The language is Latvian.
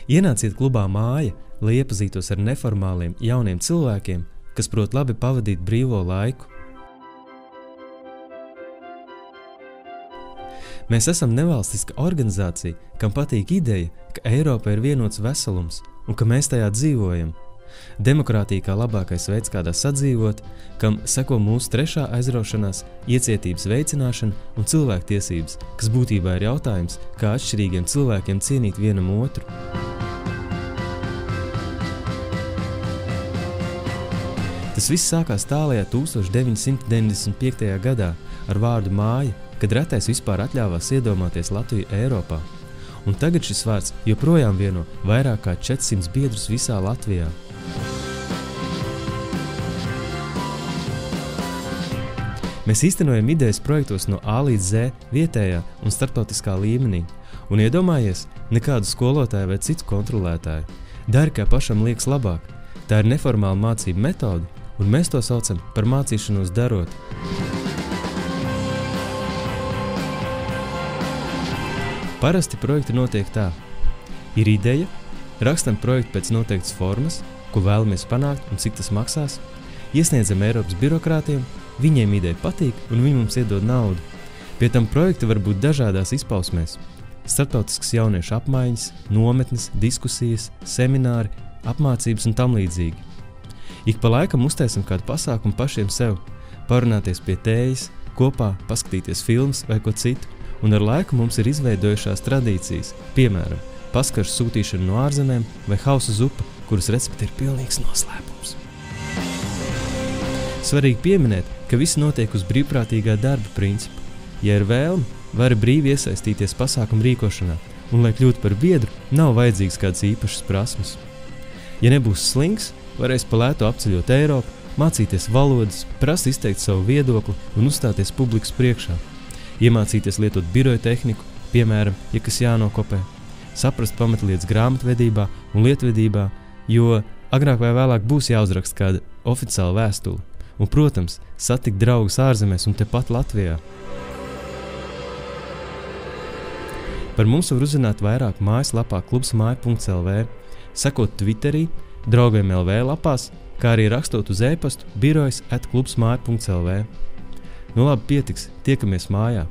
Ienāciet klubā Māja, lai iepazītos ar neformāliem jauniem cilvēkiem, kas prot labi pavadīt brīvo laiku. Mēs esam nevalstiska organizācija, kam patīk ideja, ka Eiropa ir vienots veselums un ka mēs tajā dzīvojam. Demokrātija kā labākais veids, kādā sadzīvot, kam seko mūsu trešā aizraušanās, iecietības veicināšana un cilvēktiesības, kas būtībā ir jautājums, kā atšķirīgiem cilvēkiem cienīt vienam otru. Tas viss sākās tālajā 1995. gadā ar vārdu Māja, kad retais vispār atļāvās iedomāties Latviju Eiropā. Un tagad šis vārds joprojām vieno vairāk kā 400 biedrus visā Latvijā. Mēs īstenojam idejas projektos no A līdz Z vietējā un starptautiskā līmenī. Un iedomājies, nekādu skolotāju vai citu kontrolētāju. Dari, kā pašam liekas labāk. Tā ir neformāla mācība metode, un mēs to saucam par mācīšanos darot. Parasti projekti notiek tā. Ir ideja, rakstam projektu pēc noteiktas formas, ko vēlamies panākt un cik tas maksās, iesniedzam Eiropas birokrātiem, viņiem ideja patīk un viņi mums iedod naudu. Pie tam projekti var būt dažādās izpausmēs. Starptautiskas jauniešu apmaiņas, nometnes, diskusijas, semināri, apmācības un tam līdzīgi. Ik pa laikam uztaisam kādu pasākumu pašiem sev, parunāties pie tējas, kopā paskatīties filmas vai ko citu, un ar laiku mums ir izveidojušās tradīcijas, piemēram, paskaršu sūtīšana no ārzemēm vai hausa zupa, kuras recepte ir pilnīgs noslēpums. Svarīgi pieminēt, ka viss notiek uz brīvprātīgā darba principu. Ja ir vēlme, vari brīvi iesaistīties pasākumu rīkošanā, un, lai kļūtu par biedru, nav vajadzīgs kādas īpašas prasmes. Ja nebūs slings, varēs pa lētu apceļot Eiropu, mācīties valodas, prast izteikt savu viedokli un uzstāties publikas priekšā. Iemācīties lietot biroja tehniku, piemēram, ja kas jānokopē, saprast pamatlietas grāmatvedībā un lietvedībā, jo agrāk vai vēlāk būs jāuzraksta kāda oficiāla vēstule. Un, protams, satikt draugus ārzemēs un tepat Latvijā. Par mums var uzzināt vairāk mājaslapā klubsmaja.lv, sekot Twitterī, draugiem LV lapās, kā arī rakstot uz e-pastu birojas@klubsmaja.lv. Nu labi, pietiks, tiekamies mājā!